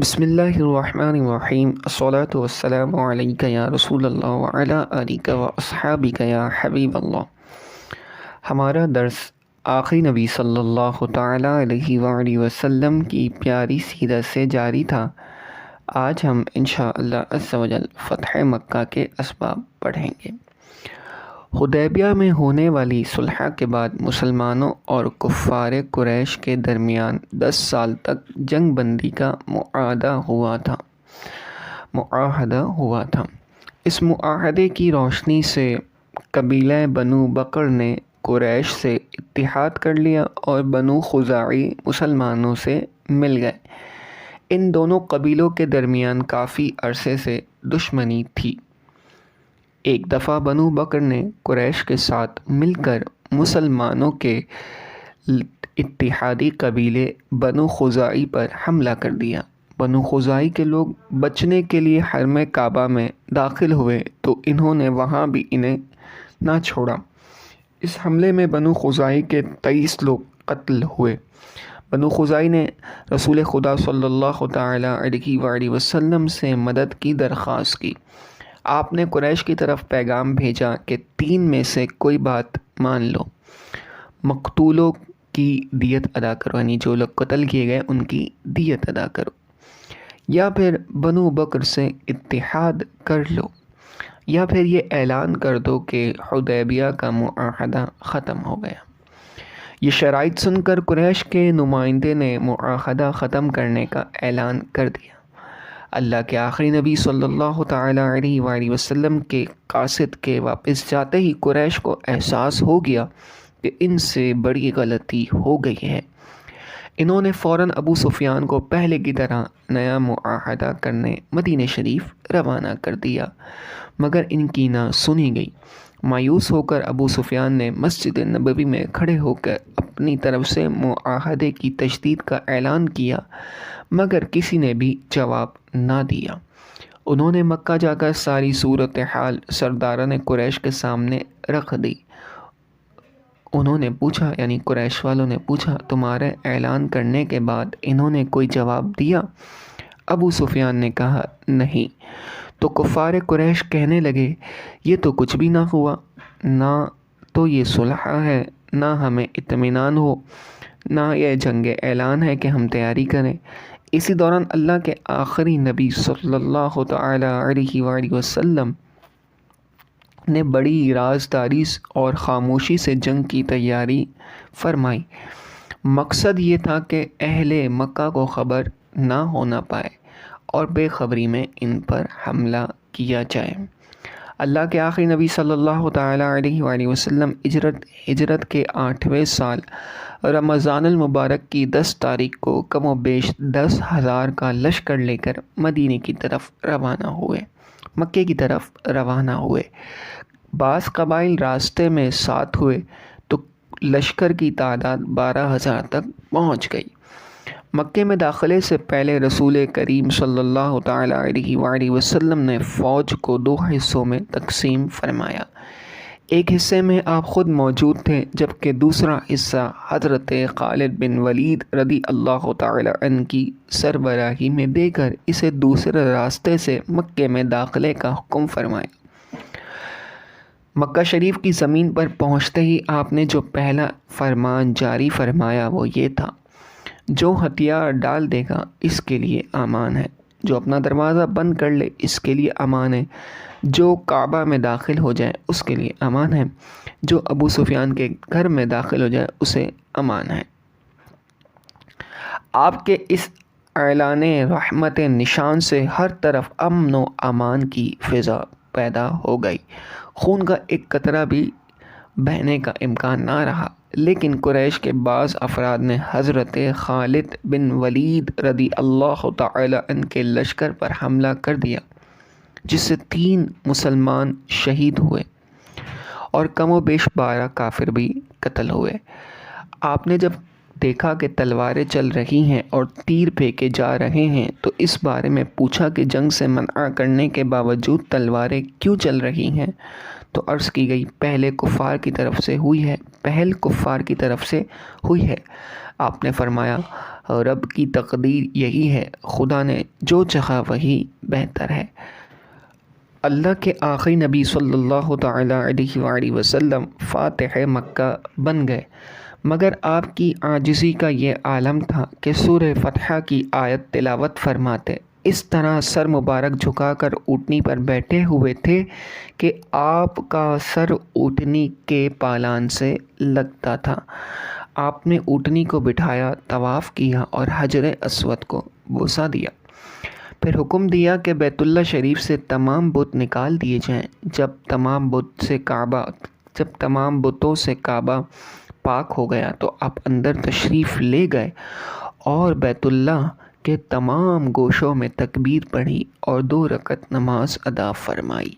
بسم اللہ الرحمن الرحیم الصلاۃ والسلام علیک یا رسول اللہ وعلی آلک و اصحابک یا حبیب اللہ۔ ہمارا درس آخری نبی صلی اللہ تعالیٰ علیہ وآلہ وسلم کی پیاری سیرت سے جاری تھا۔ آج ہم انشاءاللہ عز و جل فتح مکہ کے اسباب پڑھیں گے۔ حدیبیہ میں ہونے والی صلح کے بعد مسلمانوں اور کفار قریش کے درمیان 10 سال تک جنگ بندی کا معاہدہ ہوا تھا۔ اس معاہدے کی روشنی سے قبیلہ بنو بکر نے قریش سے اتحاد کر لیا اور بنو خزاعی مسلمانوں سے مل گئے۔ ان دونوں قبیلوں کے درمیان کافی عرصے سے دشمنی تھی۔ ایک دفعہ بنو بکر نے قریش کے ساتھ مل کر مسلمانوں کے اتحادی قبیلے بنو خزاعی پر حملہ کر دیا۔ بنو خزاعی کے لوگ بچنے کے لیے حرم کعبہ میں داخل ہوئے تو انہوں نے وہاں بھی انہیں نہ چھوڑا۔ اس حملے میں بنو خزاعی کے 23 لوگ قتل ہوئے۔ بنو خزاعی نے رسول خدا صلی اللہ تعالیٰ علیہ وآلہ وسلم سے مدد کی درخواست کی۔ آپ نے قریش کی طرف پیغام بھیجا کہ 3 میں سے کوئی بات مان لو، مقتولوں کی دیت ادا کرو، یعنی جو لوگ قتل کیے گئے ان کی دیت ادا کرو، یا پھر بنو بکر سے اتحاد کر لو، یا پھر یہ اعلان کر دو کہ حدیبیہ کا معاہدہ ختم ہو گیا۔ یہ شرائط سن کر قریش کے نمائندے نے معاہدہ ختم کرنے کا اعلان کر دیا۔ اللہ کے آخری نبی صلی اللہ تعالیٰ علیہ وآلہ وسلم کے قاصد کے واپس جاتے ہی قریش کو احساس ہو گیا کہ ان سے بڑی غلطی ہو گئی ہے۔ انہوں نے فوراً ابو سفیان کو پہلے کی طرح نیا معاہدہ کرنے مدینہ شریف روانہ کر دیا، مگر ان کی نہ سنی گئی۔ مایوس ہو کر ابو سفیان نے مسجد نبوی میں کھڑے ہو کر اپنی طرف سے معاہدے کی تجدید کا اعلان کیا، مگر کسی نے بھی جواب نہ دیا۔ انہوں نے مکہ جا کر ساری صورتحال سرداران قریش کے سامنے رکھ دی۔ انہوں نے پوچھا، یعنی قریش والوں نے پوچھا، تمہارے اعلان کرنے کے بعد انہوں نے کوئی جواب دیا؟ ابو سفیان نے کہا، نہیں۔ تو کفار قریش کہنے لگے، یہ تو کچھ بھی نہ ہوا، نہ تو یہ صلح ہے، نہ ہمیں اطمینان ہو، نہ یہ جنگ اعلان ہے کہ ہم تیاری کریں۔ اسی دوران اللہ کے آخری نبی صلی اللہ تعالیٰ علیہ وآلہ وسلم نے بڑی رازداری اور خاموشی سے جنگ کی تیاری فرمائی۔ مقصد یہ تھا کہ اہل مکہ کو خبر نہ ہونا پائے اور بے خبری میں ان پر حملہ کیا جائے۔ اللہ کے آخری نبی صلی اللہ تعالیٰ علیہ وآلہ وسلم ہجرت کے 8ویں سال رمضان المبارک کی 10 تاریخ کو کم و بیش 10,000 کا لشکر لے کر مدینے کی طرف روانہ ہوئے، مکے کی طرف روانہ ہوئے۔ بعض قبائل راستے میں ساتھ ہوئے تو لشکر کی تعداد 12,000 تک پہنچ گئی۔ مکے میں داخلے سے پہلے رسول کریم صلی اللہ تعالیٰ علیہ وآلہ وسلم نے فوج کو 2 حصوں میں تقسیم فرمایا۔ ایک حصے میں آپ خود موجود تھے، جبکہ دوسرا حصہ حضرت خالد بن ولید رضی اللہ تعالیٰ عنہ کی سربراہی میں دے کر اسے دوسرے راستے سے مکے میں داخلے کا حکم فرمایا۔ مکہ شریف کی زمین پر پہنچتے ہی آپ نے جو پہلا فرمان جاری فرمایا وہ یہ تھا، جو ہتھیار ڈال دے گا اس کے لیے امان ہے، جو اپنا دروازہ بند کر لے اس کے لیے امان ہے، جو کعبہ میں داخل ہو جائے اس کے لیے امان ہے، جو ابو سفیان کے گھر میں داخل ہو جائے اسے امان ہے۔ آپ کے اس اعلان رحمت نشان سے ہر طرف امن و امان کی فضا پیدا ہو گئی۔ خون کا ایک قطرہ بھی بہنے کا امکان نہ رہا، لیکن قریش کے بعض افراد نے حضرت خالد بن ولید رضی اللہ تعالی عنہ کے لشکر پر حملہ کر دیا، جس سے 3 مسلمان شہید ہوئے اور کم و بیش 12 کافر بھی قتل ہوئے۔ آپ نے جب دیکھا کہ تلواریں چل رہی ہیں اور تیر پھینکے جا رہے ہیں تو اس بارے میں پوچھا کہ جنگ سے منع کرنے کے باوجود تلواریں کیوں چل رہی ہیں؟ تو عرض کی گئی، پہل کفار کی طرف سے ہوئی ہے۔ آپ نے فرمایا، رب کی تقدیر یہی ہے، خدا نے جو چاہا وہی بہتر ہے۔ اللہ کے آخری نبی صلی اللہ تعالیٰ علیہ وآلہ وسلم فاتح مکہ بن گئے، مگر آپ کی عاجزی کا یہ عالم تھا کہ سورہ فتح کی آیت تلاوت فرماتے اس طرح سر مبارک جھکا کر اونٹنی پر بیٹھے ہوئے تھے کہ آپ کا سر اونٹنی کے پالان سے لگتا تھا۔ آپ نے اونٹنی کو بٹھایا، طواف کیا اور حجر اسود کو بوسہ دیا، پھر حکم دیا کہ بیت اللہ شریف سے تمام بت نکال دیے جائیں۔ جب تمام بتوں سے کعبہ پاک ہو گیا تو آپ اندر تشریف لے گئے اور بیت اللہ کے تمام گوشوں میں تکبیر پڑھی اور 2 رکعت نماز ادا فرمائی۔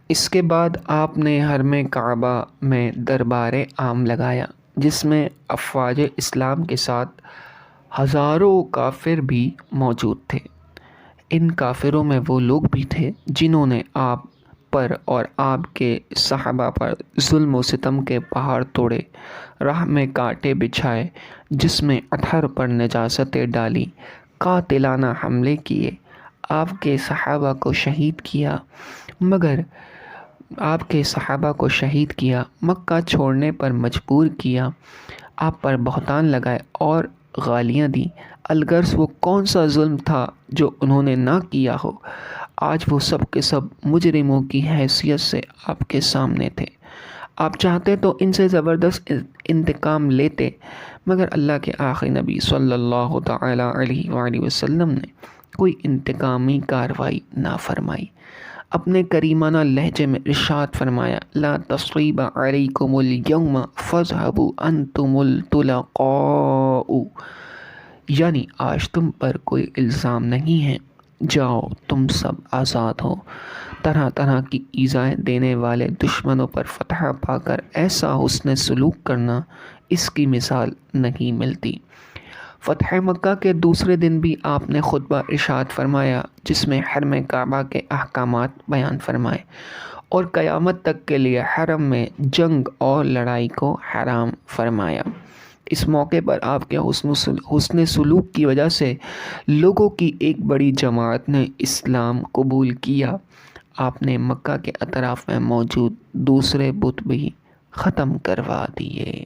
اس کے بعد آپ نے حرم کعبہ میں دربار عام لگایا، جس میں افواج اسلام کے ساتھ ہزاروں کافر بھی موجود تھے۔ ان کافروں میں وہ لوگ بھی تھے جنہوں نے آپ پر اور آپ کے صحابہ پر ظلم و ستم کے پہاڑ توڑے، راہ میں کانٹے بچھائے، جس میں اطہر پر نجاستیں ڈالی، قاتلانہ حملے کیے، آپ کے صحابہ کو شہید کیا، مکہ چھوڑنے پر مجبور کیا، آپ پر بہتان لگائے اور گالیاں دیں۔ الغرض وہ کون سا ظلم تھا جو انہوں نے نہ کیا ہو؟ آج وہ سب کے سب مجرموں کی حیثیت سے آپ کے سامنے تھے۔ آپ چاہتے تو ان سے زبردست انتقام لیتے، مگر اللہ کے آخری نبی صلی اللہ تعالیٰ علیہ وآلہ وسلم نے کوئی انتقامی کارروائی نہ فرمائی۔ اپنے کریمانہ لہجے میں ارشاد فرمایا، لا تصریب علیکم اليوم فاذهبوا انتم الطلقاء، یعنی آج تم پر کوئی الزام نہیں ہے، جاؤ تم سب آزاد ہو۔ طرح طرح کی ایذائیں دینے والے دشمنوں پر فتح پا کر ایسا حسن سلوک کرنا، اس کی مثال نہیں ملتی۔ فتح مکہ کے دوسرے دن بھی آپ نے خطبہ ارشاد فرمایا، جس میں حرم کعبہ کے احکامات بیان فرمائے اور قیامت تک کے لیے حرم میں جنگ اور لڑائی کو حرام فرمایا۔ اس موقع پر آپ کے حسن سلوک کی وجہ سے لوگوں کی ایک بڑی جماعت نے اسلام قبول کیا۔ آپ نے مکہ کے اطراف میں موجود دوسرے بت بھی ختم کروا دیے۔